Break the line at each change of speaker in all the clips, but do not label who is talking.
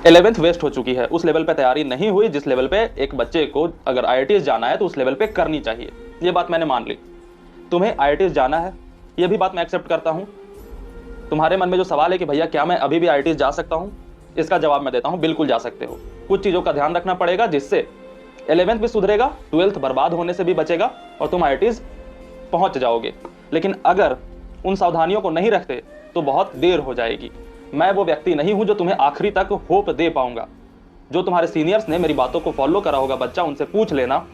11th waste हो चुकी है, उस लेवल पे तैयारी नहीं हुई जिस लेवल पे एक बच्चे को अगर IITs जाना है तो उस लेवल पे करनी चाहिए। ये बात मैंने मान ली। तुम्हें IITs जाना है, ये भी बात मैं एक्सेप्ट करता हूं। तुम्हारे मन में जो सवाल है कि भैया क्या मैं अभी भी IITs जा सकता हूं, इसका जवाब मैं देता हूं, बिल्कुल जा सकते हो। कुछ चीजों का ध्यान रखना पड़ेगा जिससे 11th भी सुधरेगा, 12th बर्बाद होने से भी बचेगा और तुम IITs पहुंच जाओगे। लेकिन अगर उन सावधानियों को नहीं रखते तो बहुत देर हो जाएगी। मैं वो व्यक्ति नहीं हूं जो तुम्हें आखिरी तक होप दे पाऊंगा। जो तुम्हारे सीनियर्स ने मेरी बातों को फॉलो करा होगा बच्चा, उनसे पूछ लेना।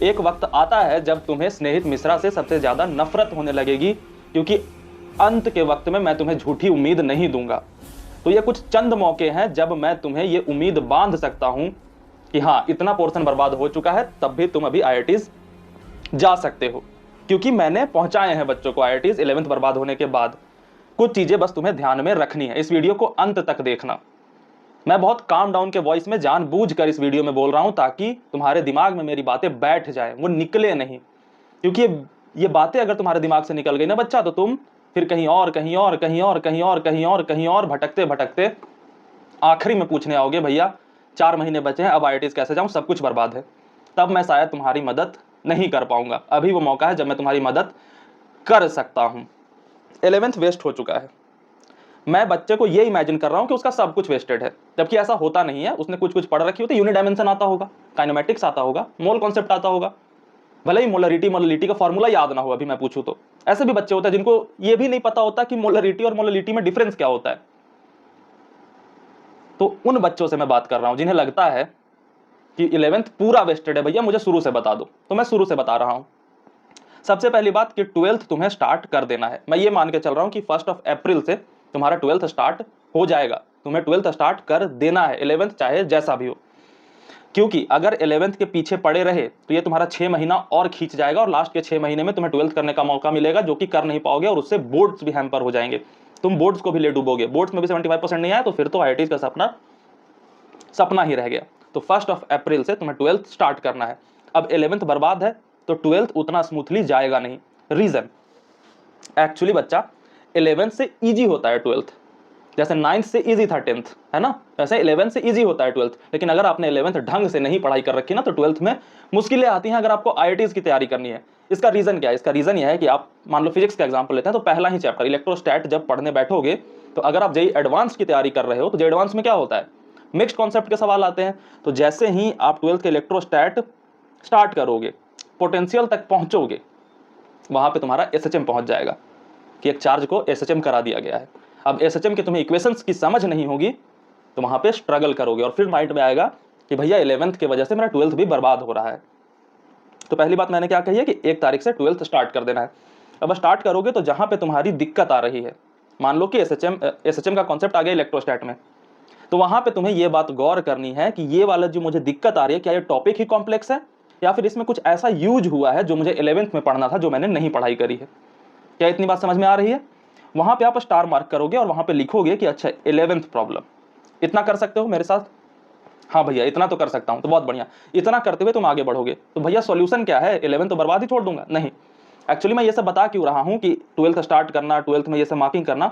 एक वक्त आता है जब तुम्हें स्नेहित मिश्रा से सबसे ज्यादा नफरत होने लगेगी, क्योंकि अंत के वक्त में मैं तुम्हें झूठी उम्मीद नहीं दूंगा। तो ये कुछ चंद मौके हैं जब मैं तुम्हें ये उम्मीद बांध सकता हूं कि हाँ, इतना पोर्शन बर्बाद हो चुका है, तब भी तुम अभी IITs जा सकते हो, क्योंकि मैंने पहुंचाए हैं बच्चों को IITs 11th बर्बाद होने के बाद। कुछ चीजें बस तुम्हें ध्यान में रखनी है। इस वीडियो को अंत तक देखना। मैं बहुत काम डाउन के वॉइस में जानबूझकर इस वीडियो में बोल रहा हूं ताकि तुम्हारे दिमाग में मेरी बातें बैठ जाए, वो निकले नहीं। क्योंकि ये बातें अगर तुम्हारे दिमाग से निकल गई ना बच्चा, तो तुम फिर कहीं और कहीं और कहीं और कहीं और कहीं और कहीं और भटकते भटकते आखिरी में पूछने आओगे, भैया 4 महीने बचे हैं, अब IITs कैसे जाऊं, सब कुछ बर्बाद है। तब मैं शायद तुम्हारी मदद नहीं कर पाऊंगा। अभी वो मौका है जब मैं तुम्हारी मदद कर सकता हूं। 11th वेस्ट हो चुका है। मैं बच्चे को ये इमेजिन कर रहा हूं कि उसका सब कुछ वेस्टेड है, जबकि ऐसा होता नहीं है। उसने कुछ कुछ पढ़ रखी होती, यूनिट डायमेंशन आता होगा, काइनेमेटिक्स आता होगा, मोल कॉन्सेप्ट आता होगा, भले ही मोलरिटी का फॉर्मूला याद ना हो अभी मैं पूछूं तो। ऐसे भी बच्चे होते हैं जिनको ये भी नहीं पता होता कि मोलरिटी और मोललिटी में डिफरेंस क्या होता है। तो उन बच्चों से मैं बात कर रहा हूं जिन्हें लगता है कि 11th पूरा वेस्टेड है, भैया मुझे शुरू से बता दो। तो मैं शुरू से बता रहा हूं। सबसे पहली बात कि 12th तुम्हें स्टार्ट कर देना है। मैं ये मान के चल रहा हूं कि 1 अप्रैल से तुम्हारा 12th स्टार्ट हो जाएगा। तुम्हें 12th स्टार्ट कर देना है, 11th चाहे जैसा भी हो। क्योंकि अगर 11th के पीछे पड़े रहे तो ये तुम्हारा 6 महीना और खींच जाएगा और लास्ट के 6 महीने में तुम्हें 12th करने का मौका मिलेगा, जो कि कर नहीं पाओगे और उससे बोर्ड्स भी हैम्पर हो जाएंगे। तुम बोर्ड्स को भी ले डूबोगे। बोर्ड्स में भी 75% नहीं आया तो फिर तो IITs का सपना ही रह गया। तो 1 अप्रैल से तुम्हें 12th स्टार्ट करना है। अब 11th बर्बाद है तो 12th उतना स्मूथली जाएगा नहीं। रीजन, एक्चुअली बच्चा 11th से इजी होता है 12th। जैसे 9th से इजी था 10th, है ना, वैसे 11th से इजी होता है 12th। लेकिन अगर आपने 11th ढंग से नहीं पढ़ाई कर रखी ना तो 12th में मुश्किलें आती हैं अगर आपको IITs की तैयारी करनी है। इसका रीजन क्या है? इसका रीजन यह है कि आप मान लो फिजिक्स का एग्जांपल लेते हैं, तो पहला ही चैप्टर इलेक्ट्रोस्टैट जब पढ़ने बैठोगे, तो अगर आप जेईई एडवांस की तैयारी कर रहे हो तो जेईई एडवांस में क्या होता है, मिक्स्ड कॉन्सेप्ट के सवाल आते हैं। तो जैसे ही आप 12th के इलेक्ट्रोस्टैट स्टार्ट करोगे, पोटेंशियल तक पहुंचोगे, वहां पे तुम्हारा SHM पहुंच जाएगा कि एक चार्ज को SHM करा दिया गया है। अब SHM के तुम्हें इक्वेशंस की समझ नहीं होगी तो वहां पे स्ट्रगल करोगे और फिर माइंड में आएगा कि भैया 11th की वजह से मेरा 12th भी बर्बाद हो रहा है। तो पहली बात मैंने क्या कही है कि 1 तारीख से 12th स्टार्ट कर देना है। अब स्टार्ट करोगे तो जहां पे तुम्हारी दिक्कत आ रही है, मान लो कि SHM का कॉन्सेप्ट आ गया इलेक्ट्रोस्टैट में, तो वहां पे तुम्हें ये बात गौर करनी है कि ये वाला जो मुझे दिक्कत आ रही है, क्या ये टॉपिक ही कॉम्प्लेक्स है या फिर इसमें कुछ ऐसा यूज हुआ है जो मुझे 11th में पढ़ना था जो मैंने नहीं पढ़ाई करी है। क्या इतनी बात समझ में आ रही है? वहां पे आप स्टार मार्क करोगे और वहां पे लिखोगे कि अच्छा 11th प्रॉब्लम। इतना कर सकते हो मेरे साथ? हाँ भैया इतना तो कर सकता हूं, तो बहुत बढ़िया। इतना करते हुए तुम आगे बढ़ोगे तो भैया सॉल्यूशन क्या है? 11th तो बर्बाद ही छोड़ दूंगा? नहीं, एक्चुअली मैं ये सब बता क्यों रहा हूं कि 12th स्टार्ट करना, 12th में ये सब मार्किंग करना,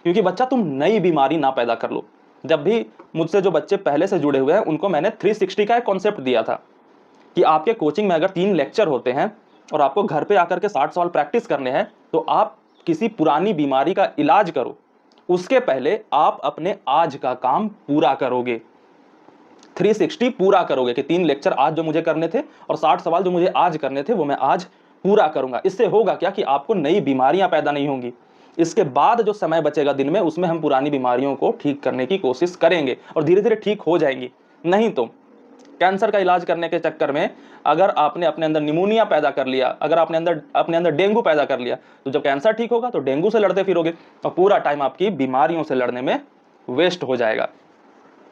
क्योंकि बच्चा तुम नई बीमारी ना पैदा कर लो। जब भी मुझसे जो बच्चे पहले से जुड़े हुए हैं उनको मैंने 360 का एक कॉन्सेप्ट दिया था कि आपके कोचिंग में अगर 3 लेक्चर होते हैं और आपको घर पे आकर के 60 सवाल प्रैक्टिस करने हैं, तो आप किसी पुरानी बीमारी का इलाज करो, उसके पहले आप अपने आज का काम पूरा करोगे। 360 पूरा करोगे कि 3 लेक्चर आज जो मुझे करने थे और 60 सवाल जो मुझे आज करने थे वो मैं आज पूरा करूंगा। इससे होगा क्या कि आपको नई बीमारियां पैदा नहीं होंगी। इसके बाद जो समय बचेगा दिन में, उसमें हम पुरानी बीमारियों को ठीक करने की कोशिश करेंगे और धीरे धीरे ठीक हो जाएंगी। नहीं तो कैंसर का इलाज करने के चक्कर में अगर आपने अपने अंदर निमोनिया पैदा कर लिया, अगर आपने अपने अंदर डेंगू पैदा कर लिया, तो जब कैंसर ठीक होगा तो डेंगू से लड़ते फिरोगे और पूरा टाइम आपकी बीमारियों से लड़ने में वेस्ट हो जाएगा।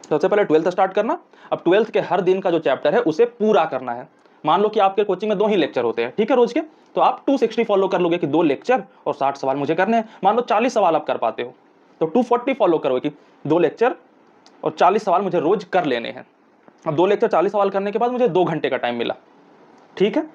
सबसे पहले 12th स्टार्ट करना। अब 12th के हर दिन का जो चैप्टर है उसे पूरा करना है। मान लो कि आपके कोचिंग में 2 ही लेक्चर होते हैं, ठीक है, रोज के, तो आप 260 फॉलो कर लोगे कि 2 लेक्चर और 60 सवाल मुझे करने हैं। मान लो 40 सवाल आप कर पाते हो तो 240 फॉलो करोगे कि 2 लेक्चर और 40 सवाल मुझे रोज कर लेने हैं। अब 2 लेक्चर 40 सवाल करने के बाद मुझे 2 घंटे का टाइम मिला, ठीक है,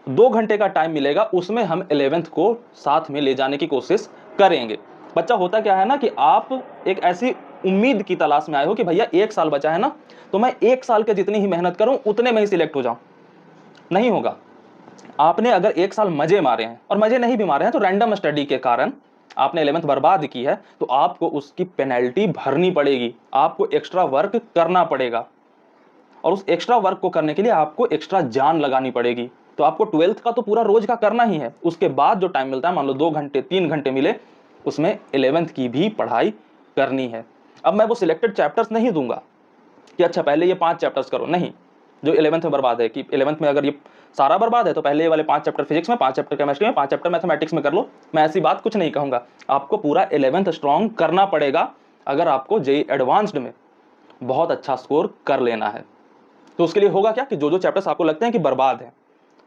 2 घंटे का टाइम मिलेगा, उसमें हम 11th को साथ में ले जाने की कोशिश करेंगे। बच्चा होता क्या है ना कि आप एक ऐसी उम्मीद की तलाश में आए हो कि भैया 1 साल बचा है ना, तो मैं 1 साल के जितनी ही मेहनत करूं उतने में ही सिलेक्ट हो जाऊं। नहीं होगा। आपने अगर 1 साल मजे मारे हैं, और मजे नहीं भी मारे हैं, तो रैंडम स्टडी के कारण आपने 11th बर्बाद की है, तो आपको उसकी पेनल्टी भरनी पड़ेगी, आपको एक्स्ट्रा वर्क करना पड़ेगा, और उस एक्स्ट्रा वर्क को करने के लिए आपको एक्स्ट्रा जान लगानी पड़ेगी। तो आपको 12th का तो पूरा रोज का करना ही है, उसके बाद जो टाइम मिलता है, मान लो 2 घंटे 3 घंटे मिले, उसमें 11th की भी पढ़ाई करनी है। अब मैं वो सिलेक्टेड चैप्टर्स नहीं दूंगा कि अच्छा पहले ये 5 चैप्टर्स करो, नहीं। जो 11th में बर्बाद है, कि 11th में अगर ये सारा बर्बाद है, तो पहले ये वाले 5 चैप्टर फिजिक्स में, 5 चैप्टर केमिस्ट्री में, 5 चैप्टर मैथमेटिक्स में कर लो। मैं ऐसी बात कुछ नहीं कहूंगा, आपको पूरा 11th स्ट्रॉन्ग करना पड़ेगा अगर आपको जेईई एडवांस्ड में बहुत अच्छा स्कोर कर लेना है। तो उसके लिए होगा क्या कि जो चैप्टर्स आपको लगते हैं कि बर्बाद है,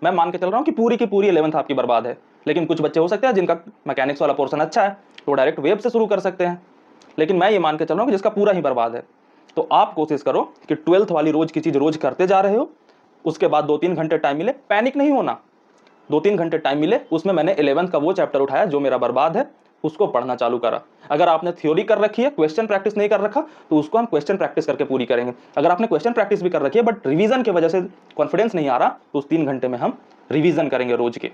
मैं मान के चल रहा हूं कि पूरी की पूरी 11th आपकी बर्बाद है, लेकिन कुछ बच्चे हो सकते हैं जिनका मैकेनिक्स वाला पोर्शन अच्छा है, तो डायरेक्ट वेब से शुरू कर सकते हैं, लेकिन मैं ये मान के चल रहा हूं कि जिसका पूरा ही बर्बाद है। तो आप कोशिश करो कि 12th वाली रोज की चीज रोज करते जा रहे हो, उसके बाद 2-3 घंटे टाइम मिले, पैनिक नहीं होना, 2-3 घंटे टाइम मिले, उसमें मैंने 11th का वो चैप्टर उठाया जो मेरा बर्बाद है, उसको पढ़ना चालू करा। अगर आपने थ्योरी कर रखी है, क्वेश्चन प्रैक्टिस नहीं कर रखा, तो उसको हम क्वेश्चन प्रैक्टिस करके पूरी करेंगे। अगर आपने क्वेश्चन प्रैक्टिस भी कर रखी है बट रिवीजन की वजह से कॉन्फिडेंस नहीं आ रहा, तो उस 3 घंटे में हम रिवीजन करेंगे रोज के।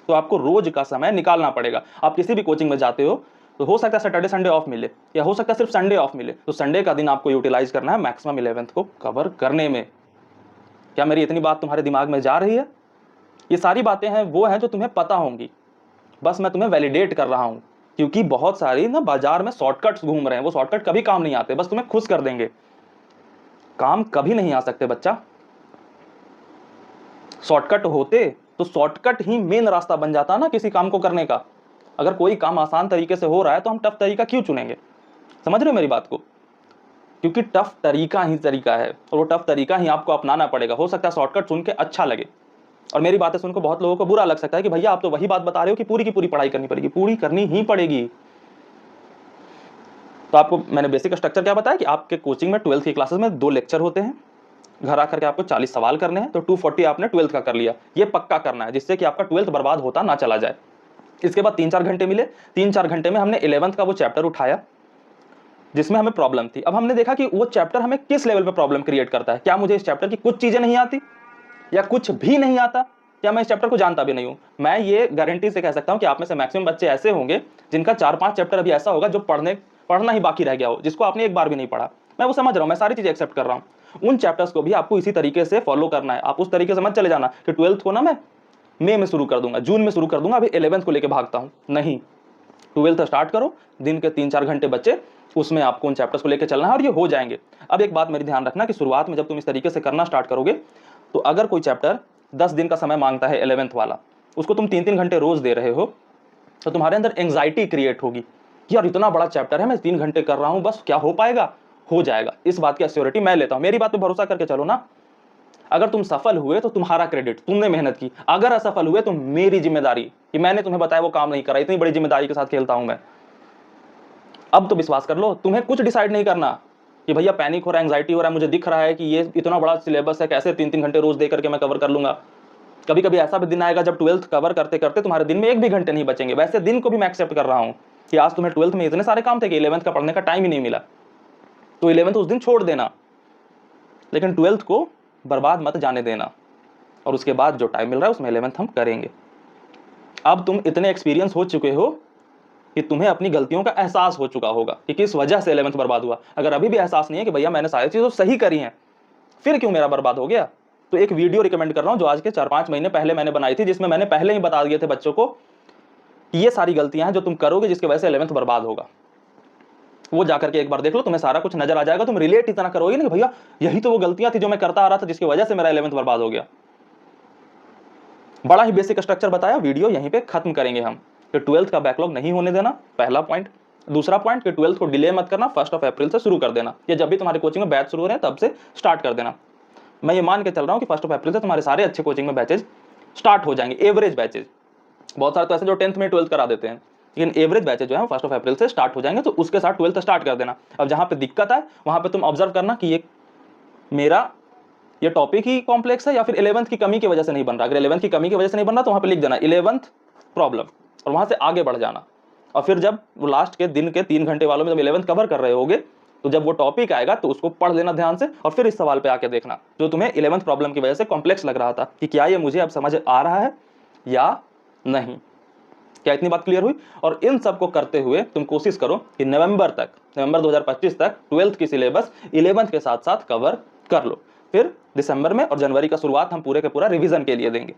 तो आपको रोज का समय निकालना पड़ेगा। आप किसी भी कोचिंग में जाते हो तो सकता है सैटरडे संडे ऑफ मिले, या हो सकता है सिर्फ संडे ऑफ मिले, तो संडे का दिन आपको यूटिलाइज करना है मैक्सिमम 11th को कवर करने में। क्या मेरी इतनी बात तुम्हारे दिमाग में जा रही है? ये सारी बातें हैं वो हैं जो तुम्हें पता होंगी, बस मैं तुम्हें वैलिडेट कर रहा हूं, क्योंकि बहुत सारी ना बाजार में शॉर्टकट्स घूम रहे हैं, वो शॉर्टकट कभी काम नहीं आते, बस तुम्हें खुश कर देंगे, काम कभी नहीं आ सकते बच्चा। शॉर्टकट होते तो शॉर्टकट ही मेन रास्ता बन जाता ना किसी काम को करने का। अगर कोई काम आसान तरीके से हो रहा है तो हम टफ तरीका क्यों चुनेंगे? समझ रहे हो मेरी बात को? क्योंकि टफ तरीका ही तरीका है, और वो टफ तरीका ही आपको अपनाना पड़ेगा। हो सकता है शॉर्टकट सुन के अच्छा लगे, और मेरी बातें सुनकर बहुत लोगों को बुरा लग सकता है कि भैया आप तो वही बात बता रहे हो कि पूरी की पूरी पढ़ाई करनी पड़ेगी। पूरी करनी ही पड़ेगी। तो आपको मैंने बेसिक स्ट्रक्चर क्या बताया कि आपके कोचिंग में 12th की क्लासेस में 2 लेक्चर होते हैं, घर आकर के आपको 40 सवाल करने हैं, तो 240 आपने 12th का कर लिया, ये पक्का करना है, जिससे कि आपका 12th बर्बाद होता ना चला जाए। इसके बाद 3-4 घंटे मिले, 3-4 घंटे में हमने 11th का वो चैप्टर उठाया जिसमें हमें प्रॉब्लम थी। अब हमने देखा कि वो चैप्टर हमें किस लेवल पे प्रॉब्लम क्रिएट करता है। क्या मुझे इस चैप्टर की कुछ चीजें नहीं आती, या कुछ भी नहीं आता, या मैं इस चैप्टर को जानता भी नहीं हूं? मैं ये गारंटी से कह सकता हूं कि आप में से मैक्सिमम बच्चे ऐसे होंगे जिनका 4-5 चैप्टर अभी ऐसा होगा जो पढ़ना ही बाकी रह गया हो, जिसको आपने एक बार भी नहीं पढ़ा। मैं वो समझ रहा हूं, मैं सारी चीजें एक्सेप्ट कर रहा हूं। उन चैप्टर्स को भी आपको इसी तरीके से फॉलो करना है। आप उस तरीके से मत चले जाना कि 12th को ना मैं मई में शुरू कर दूंगा, जून में शुरू कर दूंगा, अभी 11th को लेके भागता हूं। नहीं, 12th स्टार्ट करो, दिन के 3-4 घंटे बच्चे, उसमें आपको उन चैप्टर्स को लेकर चलना है, और ये हो जाएंगे। अब एक बात मेरी ध्यान रखना कि शुरुआत में जब तुम इस तरीके से करना स्टार्ट करोगे, तो अगर कोई चैप्टर 10 दिन का समय मांगता है 11th वाला, उसको तुम 3-3 घंटे रोज दे रहे हो, तो तुम्हारे अंदर एंग्जाइटी क्रिएट होगी कि यार इतना बड़ा चैप्टर है, मैं 3 घंटे कर रहा हूं, बस क्या हो पाएगा? हो जाएगा। इस बात की एश्योरिटी मैं लेता हूं। मेरी बात पे भरोसा करके चलो ना। अगर तुम सफल हुए तो तुम्हारा क्रेडिट, तुमने मेहनत की। अगर असफल हुए तो मेरी जिम्मेदारी कि मैंने तुम्हें बताया वो काम नहीं करा। इतनी बड़ी जिम्मेदारी के साथ खेलता हूं मैं। अब तो विश्वास कर लो, तुम्हें कुछ डिसाइड नहीं करना कि भैया पैनिक हो रहा है, एंग्जाइटी हो रहा है, मुझे दिख रहा है कि ये इतना बड़ा सिलेबस है, कैसे 3-3 घंटे रोज देकर के मैं कवर कर लूंगा। कभी कभी ऐसा भी दिन आएगा जब 12th कवर करते करते तुम्हारे दिन में 1 भी घंटे नहीं बचेंगे। वैसे दिन को भी मैं एक्सेप्ट कर रहा हूं कि आज तुम्हें 12th में इतने सारे काम थे कि 11th का पढ़ने का टाइम ही नहीं मिला, तो 11th उस दिन छोड़ देना, लेकिन 12th को बर्बाद मत जाने देना, और उसके बाद जो टाइम मिल रहा है उसमें 11th हम करेंगे। अब तुम इतने एक्सपीरियंस हो चुके हो कि तुम्हें अपनी गलतियों का एहसास हो चुका होगा कि किस वजह से 11th बर्बाद हुआ। अगर अभी भी एहसास नहीं है कि भैया मैंने सारी चीज़ें सही करी हैं, फिर क्यों मेरा बर्बाद हो गया, तो एक वीडियो रिकमेंड कर रहा हूं जो आज के 4-5 महीने पहले मैंने बनाई थी, जिसमें मैंने पहले ही बता दिए थे बच्चों को कि ये सारी गलतियां हैं जो तुम करोगे जिसकी वजह से 11th बर्बाद होगा। वो जाकर के एक बार देख लो, तुम्हें सारा कुछ नजर आ जाएगा। तुम रिलेट इतना करोगे ना कि भैया यही तो वो गलतियां थी जो मैं करता आ रहा था, जिसकी वजह से मेरा 11th बर्बाद हो गया। बड़ा ही बेसिक स्ट्रक्चर बताया, वीडियो यहीं पे खत्म करेंगे हम कि 12th का बैकलॉग नहीं होने देना, पहला पॉइंट। दूसरा पॉइंट कि 12th को डिले मत करना, 1 अप्रैल से शुरू कर देना, या जब भी तुम्हारी कोचिंग में बैच शुरू हो रहे हैं तब से स्टार्ट कर देना। मैं ये मान के चल रहा हूँ कि 1 अप्रैल से तुम्हारे सारे अच्छे कोचिंग में बैचेज स्टार्ट हो जाएंगे, एवरेज बैचेज। बहुत सारे तो ऐसे जो 10th में 12th करा देते हैं, लेकिन एवरेज बैचेज जो है 1 अप्रैल से स्टार्ट हो जाएंगे, तो उसके साथ 12th स्टार्ट कर देना। अब जहाँ पे दिक्कत है वहाँ पे तुम ऑब्जर्व करना कि ये टॉपिक ही कॉम्प्लेक्स है या फिर 11th की कमी की वजह से नहीं बन रहा। अगर 11th की कमी की वजह से नहीं बन रहा तो वहाँ पे लिख देना 11th प्रॉब्लम, और वहाँ से आगे बढ़ जाना। और फिर जब वो लास्ट के दिन के 3 घंटे वालों में जब 11th कवर कर रहे होगे, तो जब वो टॉपिक आएगा तो उसको पढ़ लेना ध्यान से और फिर इस सवाल पे आके देखना जो तुम्हें 11th प्रॉब्लम की वजह से कॉम्प्लेक्स लग रहा था कि क्या ये मुझे अब समझ आ रहा है या नहीं। क्या इतनी बात क्लियर हुई? और इन सब को करते हुए तुम कोशिश करो कि नवंबर 2025 तक 12th की सिलेबस 11th के साथ साथ कवर कर लो। फिर दिसंबर में और जनवरी का शुरुआत हम पूरे के पूरा रिवीजन के लिए देंगे।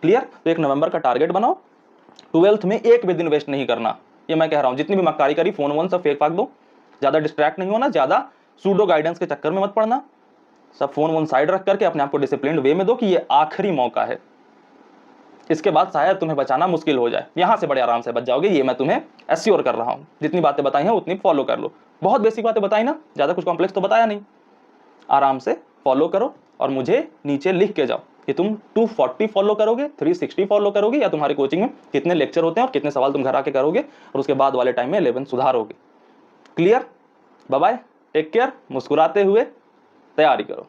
क्लियर? तो एक नवंबर का टारगेट बनाओ, 12th में एक भी दिन वेस्ट नहीं करना। ये मैं कह रहा हूं, जितनी भी मक्कारी करी फोन वोन सब फेंक फाक दो, ज्यादा डिस्ट्रैक्ट नहीं होना, ज्यादा सूडो गाइडेंस के चक्कर में मत पड़ना, सब फोन वोन साइड रख करके अपने आप को डिसिप्लिन वे में दो कि ये आखिरी मौका है, इसके बाद शायद तुम्हें बचाना मुश्किल हो जाए, यहां से बड़े आराम से बच जाओगे, ये मैं तुम्हें एश्योर कर रहा हूं। जितनी बातें बताई हैं उतनी फॉलो कर लो, बहुत बेसिक बातें बताई ना, ज्यादा कुछ कॉम्प्लेक्स तो बताया नहीं, आराम से फॉलो करो और मुझे नीचे लिख के जाओ कि तुम 240 फॉलो करोगे, 360 फॉलो करोगे, या तुम्हारे कोचिंग में कितने लेक्चर होते हैं और कितने सवाल तुम घर आके करोगे और उसके बाद वाले टाइम में 11 सुधारोगे। Clear? Bye bye, take care, मुस्कुराते हुए तैयारी करो।